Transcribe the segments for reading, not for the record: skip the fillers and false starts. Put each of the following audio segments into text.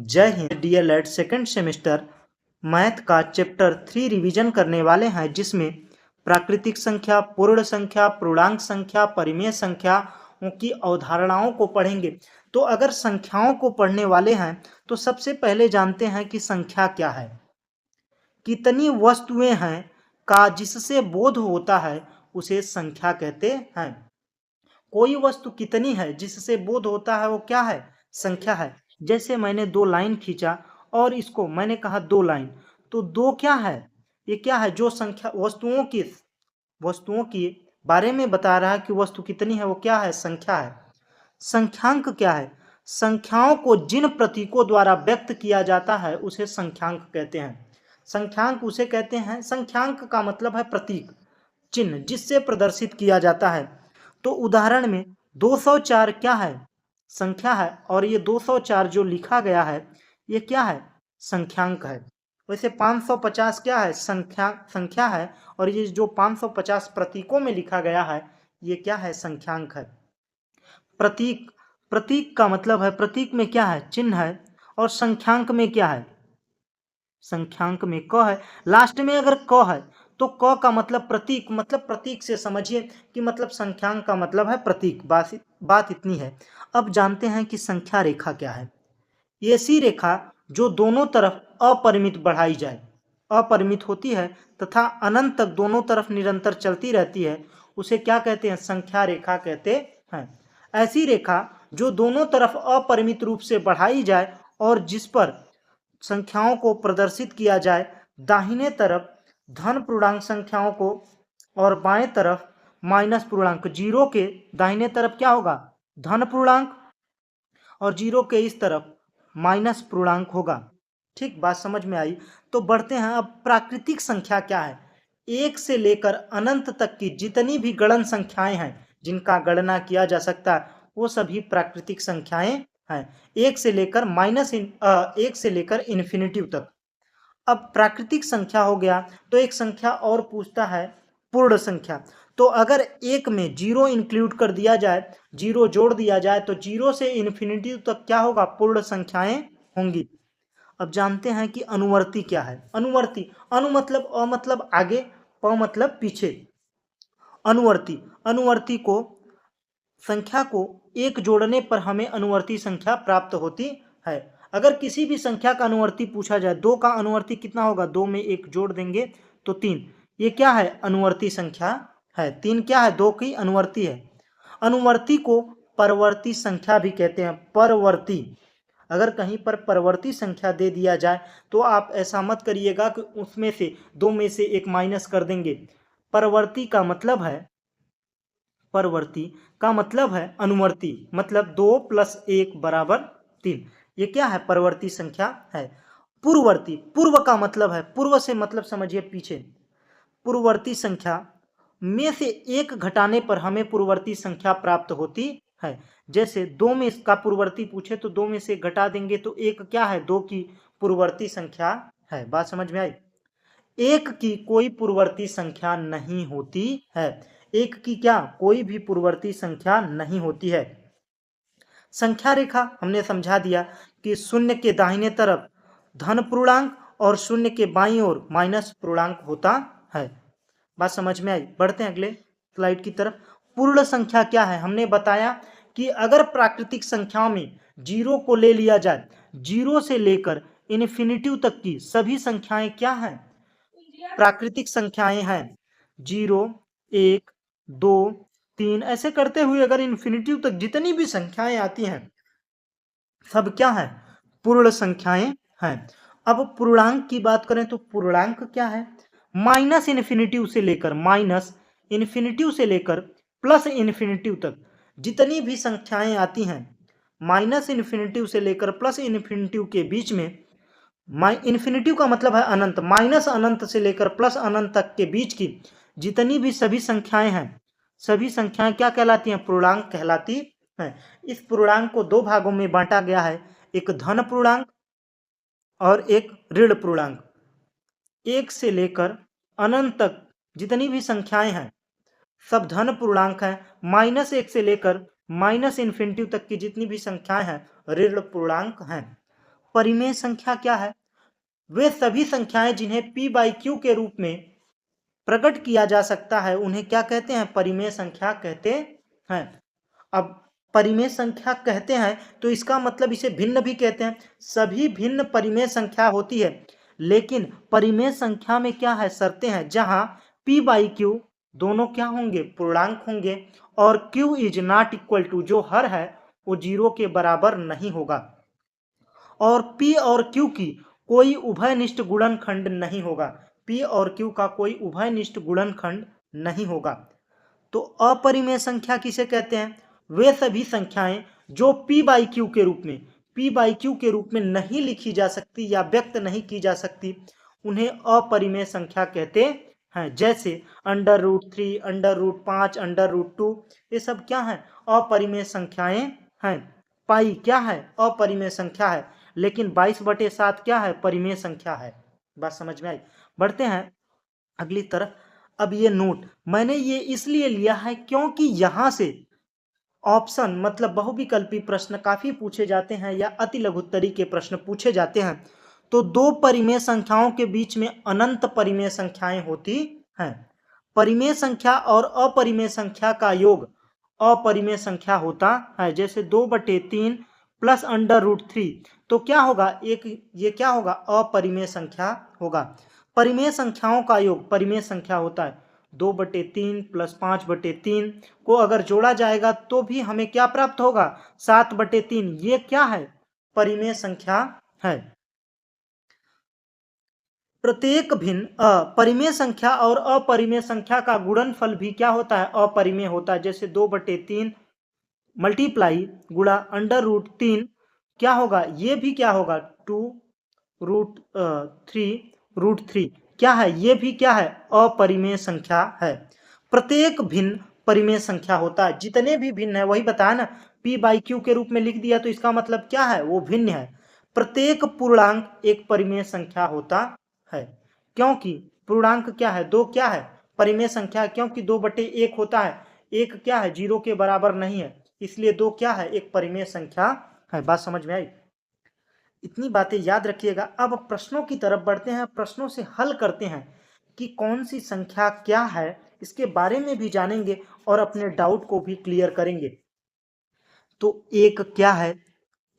जय Hind DElEd second semester math का chapter 3 revision करने वाले हैं, जिसमें प्राकृतिक संख्या, पूर्ण संख्या, पूर्णांक संख्या, परिमेय संख्याओं की अवधारणाओं को पढ़ेंगे। तो अगर संख्याओं को पढ़ने वाले हैं तो सबसे पहले जानते हैं कि संख्या क्या है। कितनी वस्तुएं हैं का जिससे बोध होता है उसे संख्या कहते हैं। कोई वस्तु कितनी है जिससे बोध होता है वो क्या है, संख्या है। जैसे मैंने दो लाइन खींचा और इसको मैंने कहा दो लाइन, तो दो क्या है, ये क्या है, जो संख्या वस्तुओं की बारे में बता रहा है कि वस्तु कितनी है वो क्या है, संख्या है। संख्यांक क्या है, संख्याओं को जिन प्रतीकों द्वारा व्यक्त किया जाता है उसे संख्यांक कहते हैं। संख्यांक उसे कहते हैं, संख्यांक का मतलब है प्रतीक, चिन्ह जिससे प्रदर्शित किया जाता है। तो उदाहरण में 204 क्या है, संख्या है, और ये 204 जो लिखा गया है ये क्या है, संख्यांक है। वैसे 550 क्या है, संख्या है, और ये जो 550 प्रतीकों में लिखा गया है ये क्या है, संख्यांक है। प्रतीक, प्रतीक का मतलब है, प्रतीक में क्या है, चिन्ह है, और संख्यांक में क्या है, संख्यांक में क है। लास्ट में अगर क है तो क का मतलब प्रतीक, मतलब प्रतीक से समझिए कि मतलब संख्यांक का मतलब है प्रतीक। बात इतनी है। अब जानते हैं कि संख्या रेखा क्या है। ऐसी रेखा जो दोनों तरफ अपरिमित बढ़ाई जाए, अपरिमित होती है तथा अनंत तक दोनों तरफ निरंतर चलती रहती है, उसे क्या कहते हैं, संख्या रेखा कहते हैं। ऐसी रेखा जो दोनों तरफ अपरिमित रूप से बढ़ाई जाए और जिस पर संख्याओं को प्रदर्शित किया जाए, दाहिने तरफ धन पूर्णांक संख्याओं को और बाएं तरफ माइनस पूर्णांक। जीरो के दाहिने तरफ क्या होगा, धन पूर्णांक, और जीरो के इस तरफ माइनस पूर्णांक होगा। ठीक, बात समझ में आई। तो बढ़ते हैं, अब प्राकृतिक संख्या क्या है। एक से लेकर अनंत तक की जितनी भी गणन संख्याएं हैं जिनका गणना किया जा सकता है वो सभी प्राकृतिक संख्याएं हैं, एक से लेकर इन्फिनिटी तक। अब प्राकृतिक संख्या हो गया, तो एक संख्या और पूछता है, पूर्ण संख्या। तो अगर एक में जीरो इंक्लूड कर दिया जाए, जीरो जोड़ दिया जाए, तो जीरो से इन्फिनिटी तक क्या होगा, पूर्ण संख्याएं होंगी। अब जानते हैं कि अनुवर्ती क्या है। अनुवर्ती, अनु मतलब अ मतलब आगे, प मतलब पीछे। अनुवर्ती, अनुवर्ती को, संख्या को एक जोड़ने पर हमें अनुवर्ती संख्या प्राप्त होती है। अगर किसी भी संख्या का अनुवर्ती पूछा जाए, दो का अनुवर्ती कितना होगा, दो में एक जोड़ देंगे तो तीन, ये क्या है, अनुवर्ती संख्या है। तीन क्या है, दो की अनुवर्ती है। अनुवर्ती को परवर्ती संख्या भी कहते हैं, परवर्ती। अगर कहीं पर परवर्ती संख्या दे दिया जाए तो आप ऐसा मत करिएगा कि उसमें से दो में से एक माइनस कर देंगे। परवर्ती का मतलब है, परवर्ती का मतलब है अनुवर्ती, मतलब दो प्लस एक बराबर तीन, ये क्या है, परवर्ती संख्या है। पूर्ववर्ती, पूर्व का मतलब है, पूर्व से मतलब समझिए पीछे। पूर्ववर्ती संख्या में से एक घटाने पर हमें पूर्ववर्ती संख्या प्राप्त होती है। जैसे दो में इसका पूर्ववर्ती पूछे तो दो में से घटा देंगे तो एक क्या है, दो की पूर्ववर्ती संख्या है। बात समझ में आई। एक की कोई पूर्ववर्ती संख्या नहीं होती है। एक की क्या, कोई भी पूर्ववर्ती संख्या नहीं होती है। संख्या रेखा हमने समझा दिया कि शून्य के दाहिने तरफ धन पूर्णांक और शून्य के बाईं ओर माइनस पूर्णांक होता है। बात समझ में आई। बढ़ते हैं अगले स्लाइड की तरफ। पूर्ण संख्या क्या है, हमने बताया कि अगर प्राकृतिक संख्याओं में जीरो को ले लिया जाए, जीरो से लेकर इन्फिनिटी तक की सभी संख्याएं क्या हैं, प्राकृतिक संख्याएं हैं। जीरो, एक, दो, तीन, ऐसे करते हुए अगर इन्फिनिटी तक जितनी भी संख्याएं आती हैं सब क्या है, पूर्ण संख्याएं हैं। अब पूर्णांक की बात करें तो पूर्णांक क्या है, माइनस इन्फिनिटी से लेकर, माइनस इन्फिनिटी से लेकर प्लस इन्फिनिटी तक जितनी भी संख्याएं आती हैं, माइनस इन्फिनिटी से लेकर प्लस इन्फिनिटी के बीच में, इन्फिनिटी का मतलब है अनंत, माइनस अनंत से लेकर प्लस अनंत तक के बीच की जितनी भी सभी संख्याएं हैं, सभी संख्याएं क्या कहलाती हैं, पूर्णांक कहलाती हैं। इस पूर्णांक को दो भागों में बांटा गया है, एक धन पूर्णांक और एक ऋण पूर्णांक। एक से लेकर अनंत तक जितनी भी संख्याएं हैं सब धन पूर्णांक हैं। माइनस एक से लेकर माइनस इन्फिनिटी तक की जितनी भी संख्याएं हैं ऋण पूर्णांक हैं। परिमेय संख्या क्या है? वे सभी संख्याएं जिन्हें p बाई क्यू के रूप में प्रकट किया जा सकता है उन्हें क्या कहते हैं? परिमेय संख्या कहते हैं। अब परिमेय संख्या कहते हैं तो इसका मतलब इसे भिन्न भी कहते हैं। सभी भिन्न परिमेय संख्या होती है, लेकिन परिमेय संख्या में क्या है? शर्तें हैं, जहां p बाई क्यू दोनों क्या होंगे? पूर्णांक होंगे, और q is not equal to, जो हर है वो 0 के बराबर नहीं होगा, और p और q की कोई उभयनिष्ठ गुणनखंड नहीं होगा। p और q का कोई उभयनिष्ठ गुणनखंड नहीं होगा। तो अपरिमेय संख्या किसे कहते हैं? वे सभी संख्याएं जो p बाई क्यू के रूप में नहीं लिखी जा सकती या व्यक्त नहीं की जा सकती, उन्हें अपरिमेय संख्या कहते हैं। जैसे √3, √5, √2, ये सब क्या है? अपरिमेय संख्याएं हैं। पाई क्या है? अपरिमेय संख्या है। लेकिन 22/7 क्या है? परिमेय संख्या है। बात समझ में आई? बढ़ते हैं अगली तरफ। अब ये नोट मैंने ये इसलिए लिया है क्योंकि यहां से ऑप्शन मतलब बहुविकल्पी प्रश्न काफी पूछे जाते हैं या अति लघुत्तरी के प्रश्न पूछे जाते हैं। तो दो परिमेय संख्याओं के बीच में अनंत परिमेय संख्याएं होती हैं। परिमेय संख्या और अपरिमेय संख्या का योग अपरिमेय संख्या होता है। जैसे 2/3 प्लस √3, तो क्या होगा? ये क्या होगा? अपरिमेय संख्या होगा। परिमेय संख्याओं का योग परिमेय संख्या होता है। 2/3 प्लस 5/3 को अगर जोड़ा जाएगा तो भी हमें क्या प्राप्त होगा? 7/3। ये क्या है? परिमेय संख्या है। प्रत्येक भिन्न परिमेय संख्या और अपरिमेय संख्या का गुणनफल भी क्या होता है? अपरिमेय होता है। जैसे 2/3 मल्टीप्लाई गुणा √3 क्या होगा? ये भी क्या होगा? 2√3 क्या है? ये भी क्या है? अपरिमेय संख्या है। प्रत्येक भिन्न परिमेय संख्या होता है। जितने भी भिन्न है, वही बताया ना, p बाई क्यू के रूप में लिख दिया तो इसका मतलब क्या है? वो भिन्न है। प्रत्येक पूर्णांक एक परिमेय संख्या होता है, क्योंकि पूर्णांक क्या है? 2 क्या है? परिमेय संख्या है, क्योंकि 2/1 होता है। 1 क्या है? 0 के बराबर नहीं है, इसलिए 2 क्या है? एक परिमेय संख्या है। बात समझ में आई? इतनी बातें याद रखिएगा। अब प्रश्नों की तरफ बढ़ते हैं, प्रश्नों से हल करते हैं कि कौन सी संख्या क्या है, इसके बारे में भी जानेंगे और अपने डाउट को भी क्लियर करेंगे। तो एक क्या है?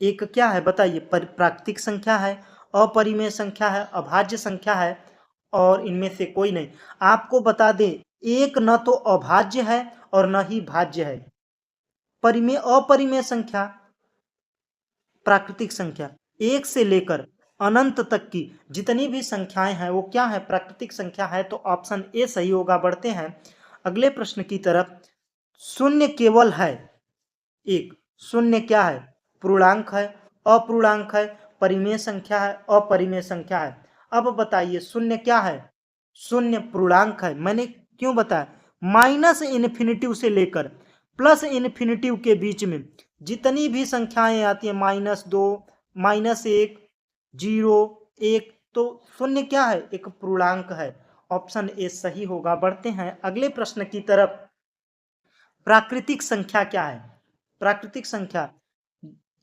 एक क्या है बताइए? प्राकृतिक संख्या है, अपरिमेय संख्या है, अभाज्य संख्या है, और इनमें से कोई नहीं। आपको बता दें, एक न तो अभाज्य है और न ही भाज्य है। परिमेय अपरिमेय संख्या, प्राकृतिक संख्या, एक से लेकर अनंत तक की जितनी भी संख्याएं हैं वो क्या है? प्राकृतिक संख्या है। तो ऑप्शन ए सही होगा। बढ़ते हैं अगले प्रश्न की तरफ। शून्य केवल है एक। शून्य क्या है? पूर्णांक है, अपूर्णांक है, परिमेय संख्या है, अपरिमेय संख्या है। अब बताइए शून्य क्या है? शून्य पूर्णांक है। मैंने क्यों बताया? माइनस इन्फिनिटिव से लेकर प्लस इन्फिनिटिव के बीच में जितनी भी संख्याएं आती है, -2, -1, 0, 1, तो शून्य क्या है? एक पूर्णांक है। ऑप्शन ए सही होगा। बढ़ते हैं अगले प्रश्न की तरफ। प्राकृतिक संख्या क्या है? प्राकृतिक संख्या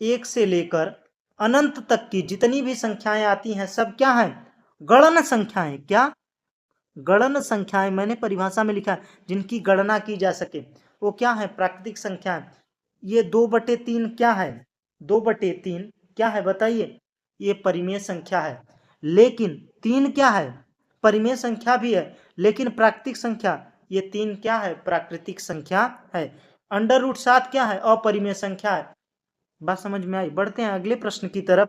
एक से लेकर अनंत तक की जितनी भी संख्याएं आती हैं सब क्या है? गणन संख्याएं। क्या? गणन संख्याएं। मैंने परिभाषा में लिखा है जिनकी गणना की जा सके, वो क्या है? प्राकृतिक संख्याएं। ये 2/3 क्या है? 2/3 क्या है बताइए? ये परिमेय संख्या है। लेकिन 3 क्या है? परिमेय संख्या भी है, लेकिन प्राकृतिक संख्या, ये 3 क्या है? प्राकृतिक संख्या है। √7 क्या है? अपरिमेय संख्या है। बात समझ में आई? बढ़ते हैं अगले प्रश्न की तरफ।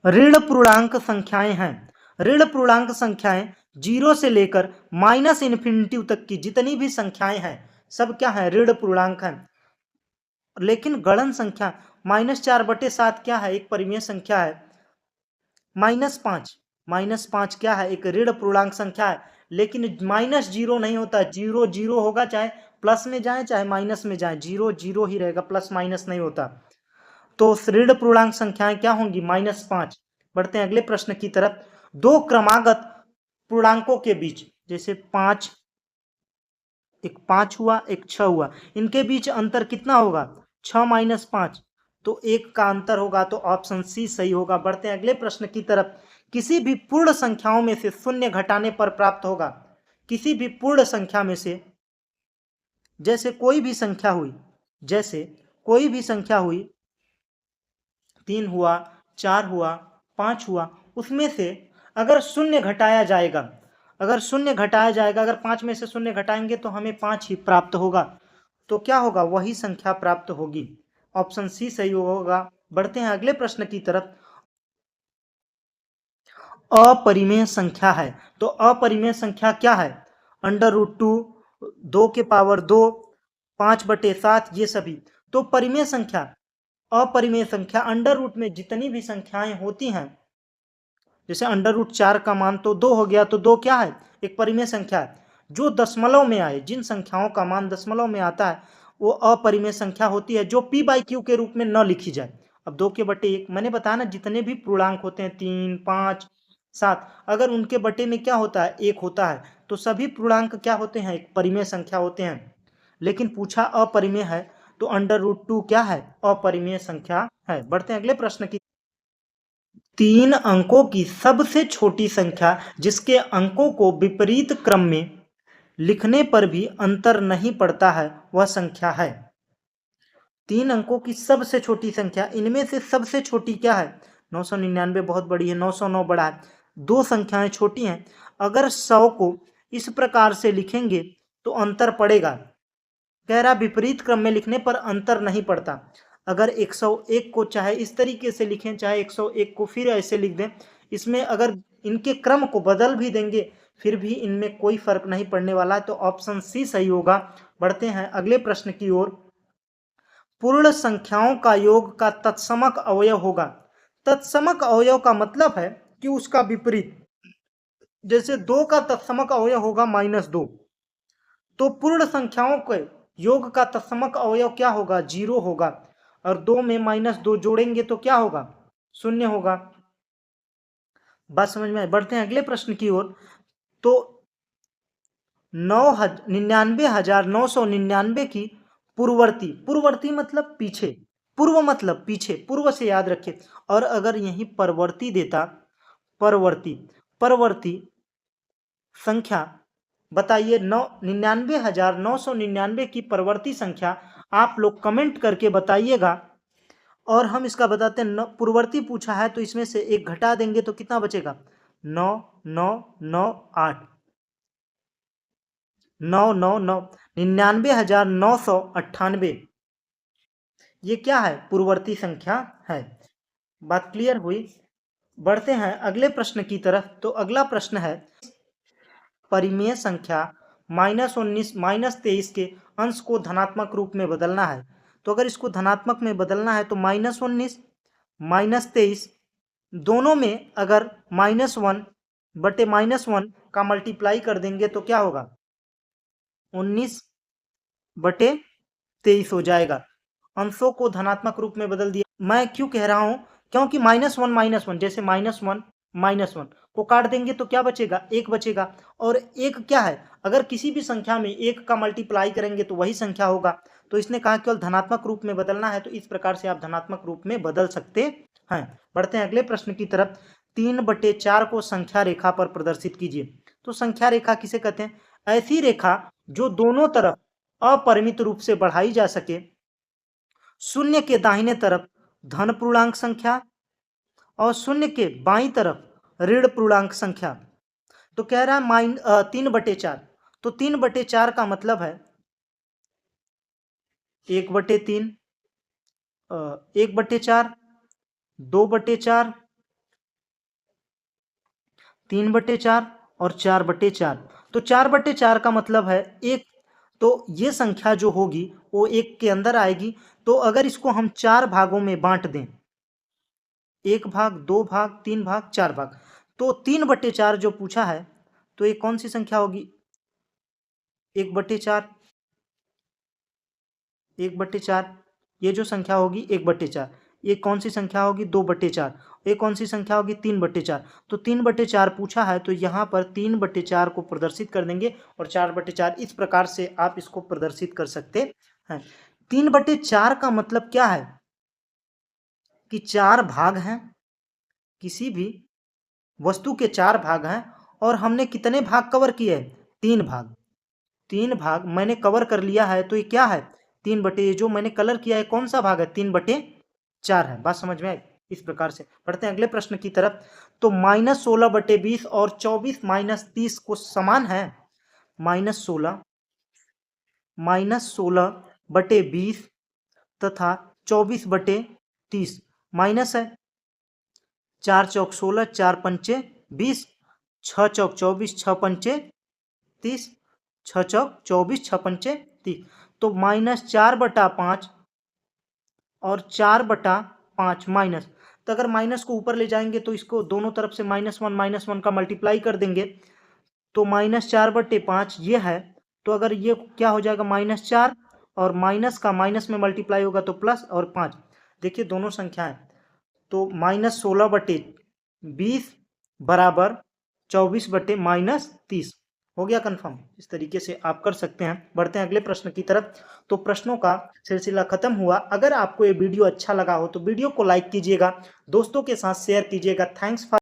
ऋण पूर्णांक संख्याएं हैं। ऋण पूर्णांक संख्याएं 0 से लेकर -इन्फिनिटी तक की जितनी भी संख्याएं हैं सब क्या है? ऋण पूर्णांक है। लेकिन गणन संख्या -4/7 क्या है? एक परिमेय संख्या है। -5 क्या है? एक ऋण पूर्णांक संख्या है। लेकिन -0 नहीं होता, 0 0 होगा, चाहे प्लस में जाए चाहे माइनस में जाए, 0 0 ही रहेगा, प्लस माइनस नहीं होता। तो ऋण पूर्णांक संख्याएं क्या होंगी? -5। बढ़ते हैं अगले प्रश्न की तरफ। दो क्रमागत पूर्णांकों के बीच, जैसे 5, एक 5 हुआ, एक 6 हुआ, इनके बीच अंतर कितना होगा? 6 - 5, तो 1 का अंतर होगा, तो ऑप्शन सी सही होगा। बढ़ते हैं अगले प्रश्न की तरफ। किसी भी पूर्ण संख्याओं में से शून्य घटाने पर प्राप्त होगा। किसी भी पूर्ण संख्या में से, जैसे कोई भी संख्या हुई, जैसे कोई भी संख्या हुई, 3 हुआ, 4 हुआ, 5 हुआ, उसमें से अगर शून्य घटाया जाएगा, अगर शून्य घटाया जाएगा, अगर 5 में से शून्य घटाएंगे तो हमें 5 ही प्राप्त होगा। तो क्या होगा, वही संख्या प्राप्त होगी। ऑप्शन सी सही होगा। बढ़ते हैं अगले प्रश्न की तरफ। अपरिमेय संख्या है, तो अपरिमेय संख्या क्या है? √2, 2 के पावर 2, 5/7, ये सभी। तो परिमेय संख्या, अपरिमेय संख्या अंडर रूट में जितनी भी संख्याएं होती हैं, जैसे √4 का मान तो 2 हो गया, तो 2 क्या है? एक परिमेय संख्या है। जो दशमलव में आए, जिन संख्याओं का मान दशमलव में आता है, वो अपरिमेय संख्या होती है, जो p/q के रूप में न लिखी जाए। अब 2/1 मैंने बताया ना, जितने भी पूर्णांक होते हैं 3, 5, 7, अगर उनके बटे में क्या होता है? 1 होता है, तो सभी पूर्णांक क्या होते हैं? एक परिमेय संख्या होते हैं। लेकिन पूछा अपरिमेय है, तो √2 क्या है? अपरिमेय संख्या है। बढ़ते हैं अगले प्रश्न की। 3 अंकों की सबसे छोटी संख्या जिसके अंकों को विपरीत क्रम में लिखने पर भी अंतर नहीं पड़ता है, वह संख्या है। 3 अंकों की सबसे छोटी संख्या, इनमें से सबसे छोटी क्या है? 999 बहुत बड़ी है, 909 बड़ा है। दो संख्याएं छोटी हैं। अगर 100 को इस प्रकार से लिखेंगे तो अंतर पड़ेगा। कह रहा विपरीत क्रम में लिखने पर अंतर नहीं पड़ता। अगर 101 को चाहे इस तरीके से लिखें, चाहे 101 को फिर ऐसे लिख दें, इसमें अगर इनके क्रम को बदल भी देंगे फिर भी इनमें कोई फर्क नहीं पड़ने वाला है। तो ऑप्शन सी सही होगा। बढ़ते हैं अगले प्रश्न की ओर। पूर्ण संख्याओं का योग का तत्समक अवयव होगा। तत्समक अवयव का मतलब है कि उसका विपरीत। जैसे 2 का तत्समक अवयव होगा -2, तो पूर्ण संख्याओं के योग का तत्समक अवयव क्या होगा? 0 होगा। और 2 में -2 जोड़ेंगे तो क्या होगा? 0 होगा। बात समझ में आए? बढ़ते हैं अगले प्रश्न की ओर। तो 99,999 की पूर्ववर्ती, पूर्ववर्ती मतलब पीछे, पूर्व मतलब पीछे, पूर्व से याद रखें। और अगर यही परवर्ती देता, परवर्ती, परवर्ती संख्या बताइए, 99,999 की परवर्ती संख्या आप लोग कमेंट करके बताइएगा। और हम इसका बताते हैं। पूर्ववर्ती पूछा है तो इसमें से एक घटा देंगे तो कितना बचेगा? 9,998, 99,998, ये क्या है? पूर्ववर्ती संख्या है। बात क्लियर हुई? बढ़ते हैं अगले प्रश्न की तरफ। तो अगला प्रश्न है, परिमेय संख्या -19, -23 के अंश को धनात्मक रूप में बदलना है। तो अगर इसको धनात्मक में बदलना है तो -19, -23 दोनों में अगर -1/-1 का मल्टीप्लाई कर देंगे तो क्या होगा? 19/23 हो जाएगा। अंशों को धनात्मक रूप में बदल दिया। मैं क्यों कह रहा हूं? क्योंकि -1, जैसे -1, -1 को काट देंगे तो क्या बचेगा? 1 बचेगा। और 1 क्या है? अगर किसी भी संख्या में 1 का मल्टीप्लाई करेंगे तो वही संख्या होगा। तो इसने कहा केवल धनात्मक रूप में बदलना है, तो इस प्रकार से आप धनात्मक रूप में बदल सकते हैं। बढ़ते हैं अगले प्रश्न की तरफ। 3/4 को संख्या रेखा पर प्रदर्शित कीजिए। तो संख्या रेखा किसे कहते हैं? ऐसी रेखा जो दोनों तरफ अपरिमित रूप से बढ़ाई जा सके। शून्य के दाहिने तरफ धन पूर्णांक संख्या और शून्य के बाईं तरफ ऋण पूर्णांक संख्या। तो कह रहा है 3/4। तो 3/4 का मतलब है 1/3, 1/4, 2/4, 3/4 और 4/4। तो 4/4 का मतलब है 1। तो ये संख्या जो होगी वो 1 के अंदर आएगी। तो अगर इसको हम 4 भागों में बांट दें, 1 भाग, 2 भाग, 3 भाग, 4 भाग, तो 3/4 जो पूछा है तो ये कौन सी संख्या होगी? 1/4, 1/4, ये जो संख्या होगी 1/4। ये कौन सी संख्या होगी? 2/4। ये कौन सी संख्या होगी? 3/4। तो 3/4 पूछा है तो यहाँ पर 3/4 को प्रदर्शित कर देंगे और 4/4 इस प्रकार से आप इसको प्रदर्शित कर सकते हैं। 3/4 का मतलब क्या है? कि 4 भाग हैं, किसी भी वस्तु के 4 भाग हैं और हमने कितने भाग कवर किए हैं? 3 भाग। 3 भाग मैंने कवर कर लिया है, तो ये क्या है? 3/, ये जो मैंने कलर किया है कौन सा भाग है? 3/4 है। बात समझ में आई? इस प्रकार से बढ़ते हैं अगले प्रश्न की तरफ। तो -16/20 और 24 - 30 को समान है। -16/20 तथा 24/30 माइनस है। 4 चौक 16, 4 पंचे 20, 6 चौक 24, 6 पंचे 30, 6 चौक 24, 6 पंचे 30। तो -4/5 और 4/5 माइनस, तो अगर माइनस को ऊपर ले जाएंगे तो इसको दोनों तरफ से -1 का मल्टीप्लाई कर देंगे, तो -4/5 ये है। तो अगर ये क्या हो जाएगा? -4, और माइनस का माइनस में मल्टीप्लाई होगा तो प्लस, और 5। देखिए दोनों संख्याएं, तो -16/20 बराबर 24/-30 हो गया कंफर्म। इस तरीके से आप कर सकते हैं। बढ़ते हैं अगले प्रश्न की तरफ। तो प्रश्नों का सिलसिला खत्म हुआ। अगर आपको ये वीडियो अच्छा लगा हो तो वीडियो को लाइक कीजिएगा, दोस्तों के साथ शेयर कीजिएगा। Thanks for